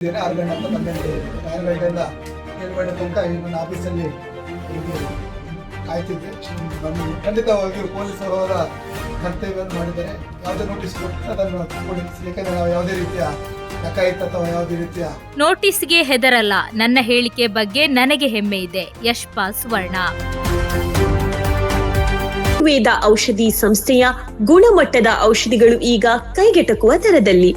6 ಗಂಟೆ ಅಂತ ಬಂದಿದ್ದೇವೆ. 6 ಗಂಟೆಯಿಂದ 7 ಗಂಟೆ ತನಕ ನನ್ನ ಆಫೀಸಲ್ಲಿ ಕಾಯ್ತಿದ್ದೆ. ಬಂದು ಖಂಡಿತವಾಗಿಯೂ ಪೊಲೀಸರು ಅವರ ಕರ್ತವ್ಯವನ್ನು ಮಾಡಿದ್ದಾರೆ. ಯಾವುದೇ ನೋಟಿಸ್ ಕೊಟ್ಟು ಅದನ್ನು ಕೊಡಿಸಲಿಕ್ಕೆ ನಾವು ಯಾವುದೇ ರೀತಿಯ ಡಕಾಯಿತ ಅಥವಾ ಯಾವುದೇ ರೀತಿಯ ನೋಟಿಸ್ಗೆ ಹೆದರಲ್ಲ. ನನ್ನ ಹೇಳಿಕೆ ಬಗ್ಗೆ ನನಗೆ ಹೆಮ್ಮೆ ಇದೆ. ಯಶ್ಪಾಲ್ ಸುವರ್ಣ. ವೇದ ಔಷಧಿ ಸಂಸ್ಥೆಯ ಗುಣಮಟ್ಟದ ಔಷಧಿಗಳು ಈಗ ಕೈಗೆಟಕುವ ದರದಲ್ಲಿ.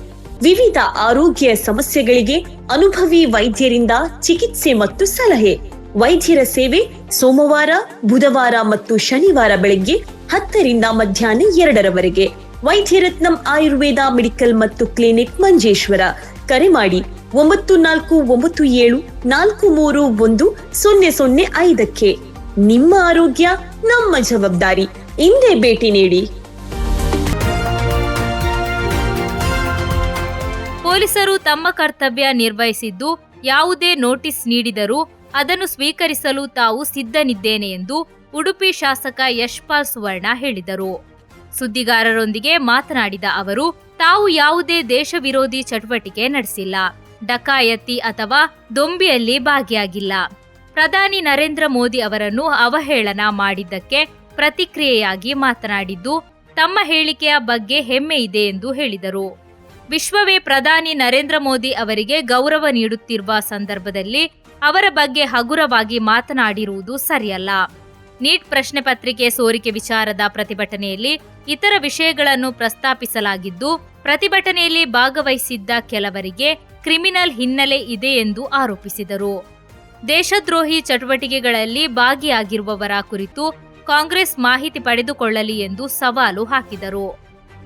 ವಿವಿಧ ಆರೋಗ್ಯ ಸಮಸ್ಯೆಗಳಿಗೆ ಅನುಭವಿ ವೈದ್ಯರಿಂದ ಚಿಕಿತ್ಸೆ ಮತ್ತು ಸಲಹೆ. ವೈದ್ಯರ ಸೇವೆ ಸೋಮವಾರ, ಬುಧವಾರ ಮತ್ತು ಶನಿವಾರ ಬೆಳಗ್ಗೆ 10 ರಿಂದ ಮಧ್ಯಾಹ್ನ 2ರವರೆಗೆ. ವೈದ್ಯರತ್ನಂ ಆಯುರ್ವೇದ ಮೆಡಿಕಲ್ ಮತ್ತು ಕ್ಲಿನಿಕ್ ಮಂಜೇಶ್ವರ. ಕರೆ ಮಾಡಿ 9497431005. ನಿಮ್ಮ ಆರೋಗ್ಯ ನಮ್ಮ ಜವಾಬ್ದಾರಿ. ಇಂದೇ ಭೇಟಿ ನೀಡಿ. ಪೊಲೀಸರು ತಮ್ಮ ಕರ್ತವ್ಯ ನಿರ್ವಹಿಸಿದ್ದು, ಯಾವುದೇ ನೋಟಿಸ್ ನೀಡಿದರೂ ಅದನ್ನು ಸ್ವೀಕರಿಸಲು ತಾವು ಸಿದ್ಧನಿದ್ದೇನೆ ಎಂದು ಉಡುಪಿ ಶಾಸಕ ಯಶ್ಪಾಲ್ ಸುವರ್ಣ ಹೇಳಿದರು. ಸುದ್ದಿಗಾರರೊಂದಿಗೆ ಮಾತನಾಡಿದ ಅವರು, ತಾವು ಯಾವುದೇ ದೇಶ ವಿರೋಧಿ ಚಟುವಟಿಕೆ ನಡೆಸಿಲ್ಲ, ಡಕಾಯತಿ ಅಥವಾ ದೊಂಬಿಯಲ್ಲಿ ಭಾಗಿಯಾಗಿಲ್ಲ. ಪ್ರಧಾನಿ ನರೇಂದ್ರ ಮೋದಿ ಅವರನ್ನು ಅವಹೇಳನ ಮಾಡಿದ್ದಕ್ಕೆ ಪ್ರತಿಕ್ರಿಯೆಯಾಗಿ ಮಾತನಾಡಿದ್ದು, ತಮ್ಮ ಹೇಳಿಕೆಯ ಬಗ್ಗೆ ಹೆಮ್ಮೆ ಇದೆ ಎಂದು ಹೇಳಿದರು. ವಿಶ್ವವೇ ಪ್ರಧಾನಿ ನರೇಂದ್ರ ಮೋದಿ ಅವರಿಗೆ ಗೌರವ ನೀಡುತ್ತಿರುವ ಸಂದರ್ಭದಲ್ಲಿ ಅವರ ಬಗ್ಗೆ ಹಗುರವಾಗಿ ಮಾತನಾಡಿರುವುದು ಸರಿಯಲ್ಲ. ನೀಟ್ ಪ್ರಶ್ನೆ ಪತ್ರಿಕೆ ಸೋರಿಕೆ ವಿಚಾರದ ಪ್ರತಿಭಟನೆಯಲ್ಲಿ ಇತರ ವಿಷಯಗಳನ್ನು ಪ್ರಸ್ತಾಪಿಸಲಾಗಿದ್ದು, ಪ್ರತಿಭಟನೆಯಲ್ಲಿ ಭಾಗವಹಿಸಿದ್ದ ಕೆಲವರಿಗೆ ಕ್ರಿಮಿನಲ್ ಹಿನ್ನೆಲೆ ಇದೆ ಎಂದು ಆರೋಪಿಸಿದರು. ದೇಶದ್ರೋಹಿ ಚಟುವಟಿಕೆಗಳಲ್ಲಿ ಭಾಗಿಯಾಗಿರುವವರ ಕುರಿತು ಕಾಂಗ್ರೆಸ್ ಮಾಹಿತಿ ಪಡೆದುಕೊಳ್ಳಲಿ ಎಂದು ಸವಾಲು ಹಾಕಿದರು.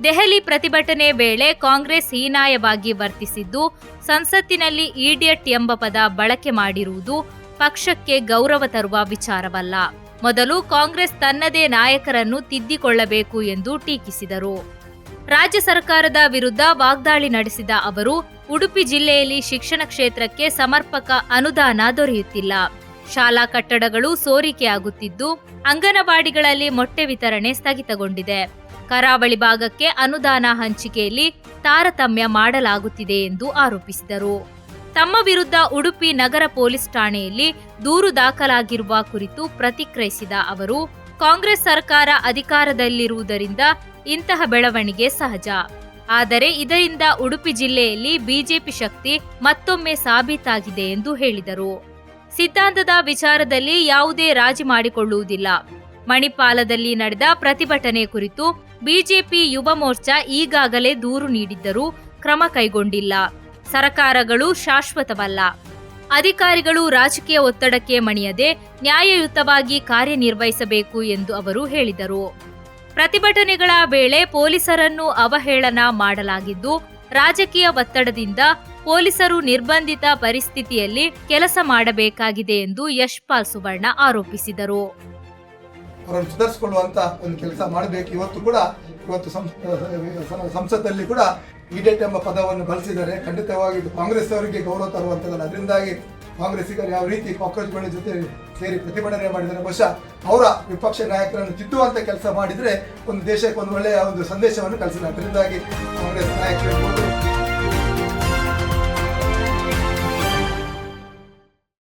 ದೆಹಲಿ ಪ್ರತಿಭಟನೆ ವೇಳೆ ಕಾಂಗ್ರೆಸ್ ಹೀನಾಯವಾಗಿ ವರ್ತಿಸಿದ್ದು, ಸಂಸತ್ತಿನಲ್ಲಿ ಈಡಿಯಟ್ ಎಂಬ ಪದ ಬಳಕೆ ಮಾಡಿರುವುದು ಪಕ್ಷಕ್ಕೆ ಗೌರವ ತರುವ ವಿಚಾರವಲ್ಲ. ಮೊದಲು ಕಾಂಗ್ರೆಸ್ ತನ್ನದೇ ನಾಯಕರನ್ನು ತಿದ್ದಿಕೊಳ್ಳಬೇಕು ಎಂದು ಟೀಕಿಸಿದರು. ರಾಜ್ಯ ಸರ್ಕಾರದ ವಿರುದ್ಧ ವಾಗ್ದಾಳಿ ನಡೆಸಿದ ಅವರು, ಉಡುಪಿ ಜಿಲ್ಲೆಯಲ್ಲಿ ಶಿಕ್ಷಣ ಕ್ಷೇತ್ರಕ್ಕೆ ಸಮರ್ಪಕ ಅನುದಾನ ದೊರೆಯುತ್ತಿಲ್ಲ. ಶಾಲಾ ಕಟ್ಟಡಗಳು ಸೋರಿಕೆಯಾಗುತ್ತಿದ್ದು, ಅಂಗನವಾಡಿಗಳಲ್ಲಿ ಮೊಟ್ಟೆ ವಿತರಣೆ ಸ್ಥಗಿತಗೊಂಡಿದೆ. ಕರಾವಳಿ ಭಾಗಕ್ಕೆ ಅನುದಾನ ಹಂಚಿಕೆಯಲ್ಲಿ ತಾರತಮ್ಯ ಮಾಡಲಾಗುತ್ತಿದೆ ಎಂದು ಆರೋಪಿಸಿದರು. ತಮ್ಮ ವಿರುದ್ಧ ಉಡುಪಿ ನಗರ ಪೊಲೀಸ್ ಠಾಣೆಯಲ್ಲಿ ದೂರು ದಾಖಲಾಗಿರುವ ಕುರಿತು ಪ್ರತಿಕ್ರಿಯಿಸಿದ ಅವರು, ಕಾಂಗ್ರೆಸ್ ಸರ್ಕಾರ ಅಧಿಕಾರದಲ್ಲಿರುವುದರಿಂದ ಇಂತಹ ಬೆಳವಣಿಗೆ ಸಹಜ. ಆದರೆ ಇದರಿಂದ ಉಡುಪಿ ಜಿಲ್ಲೆಯಲ್ಲಿ ಬಿಜೆಪಿ ಶಕ್ತಿ ಮತ್ತೊಮ್ಮೆ ಸಾಬೀತಾಗಿದೆ ಎಂದು ಹೇಳಿದರು. ಸಿದ್ಧಾಂತದ ವಿಚಾರದಲ್ಲಿ ಯಾವುದೇ ರಾಜಿ ಮಾಡಿಕೊಳ್ಳುವುದಿಲ್ಲ. ಮಣಿಪಾಲದಲ್ಲಿ ನಡೆದ ಪ್ರತಿಭಟನೆ ಕುರಿತು ಬಿಜೆಪಿ ಯುವ ಮೋರ್ಚಾ ಈಗಾಗಲೇ ದೂರು ನೀಡಿದ್ದರೂ ಕ್ರಮ ಕೈಗೊಂಡಿಲ್ಲ. ಸರ್ಕಾರಗಳು ಶಾಶ್ವತವಲ್ಲ. ಅಧಿಕಾರಿಗಳು ರಾಜಕೀಯ ಒತ್ತಡಕ್ಕೆ ಮಣಿಯದೆ ನ್ಯಾಯಯುತವಾಗಿ ಕಾರ್ಯನಿರ್ವಹಿಸಬೇಕು ಎಂದು ಅವರು ಹೇಳಿದರು. ಪ್ರತಿಭಟನೆಗಳ ವೇಳೆ ಪೊಲೀಸರನ್ನು ಅವಹೇಳನ ಮಾಡಲಾಗಿದ್ದು, ರಾಜಕೀಯ ಒತ್ತಡದಿಂದ ಪೊಲೀಸರು ನಿರ್ಬಂಧಿತ ಪರಿಸ್ಥಿತಿಯಲ್ಲಿ ಕೆಲಸ ಮಾಡಬೇಕಾಗಿದೆ ಎಂದು ಯಶ್ಪಾಲ್ ಸುವರ್ಣ ಆರೋಪಿಸಿದರು. ಅವರನ್ನು ಸುಧಾರಿಸಿಕೊಳ್ಳುವಂತ ಒಂದು ಕೆಲಸ ಮಾಡಬೇಕು. ಇವತ್ತು ಸಂಸತ್ತಲ್ಲಿ ಕೂಡ ಈಡಿಯಟ್ ಎಂಬ ಪದವನ್ನು ಬಳಸಿದ್ದಾರೆ. ಖಂಡಿತವಾಗಿ ಇದು ಕಾಂಗ್ರೆಸ್ ಅವರಿಗೆ ಗೌರವ ತರುವಂಥದ್ದಲ್ಲ. ಅದರಿಂದಾಗಿ ಕಾಂಗ್ರೆಸ್ಸಿಗರು ಯಾವ ರೀತಿ ಕಾಕ್ರೋಚ್ಗಳ ಜೊತೆ ಸೇರಿ ಪ್ರತಿಭಟನೆ ಮಾಡಿದರೆ, ಬಹುಶಃ ಅವರ ವಿಪಕ್ಷ ನಾಯಕರನ್ನು ತಿದ್ದುವಂತ ಕೆಲಸ ಮಾಡಿದರೆ ಒಂದು ದೇಶಕ್ಕೆ ಒಂದು ಒಳ್ಳೆಯ ಒಂದು ಸಂದೇಶವನ್ನು ಕಳಿಸಿಲ್ಲ. ಅದರಿಂದಾಗಿ ಕಾಂಗ್ರೆಸ್ ನಾಯಕರು